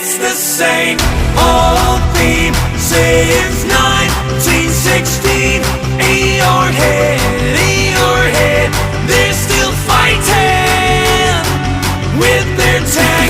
It's the same old theme since 1916. Earhead, Earhead, they're still fighting with their tanks.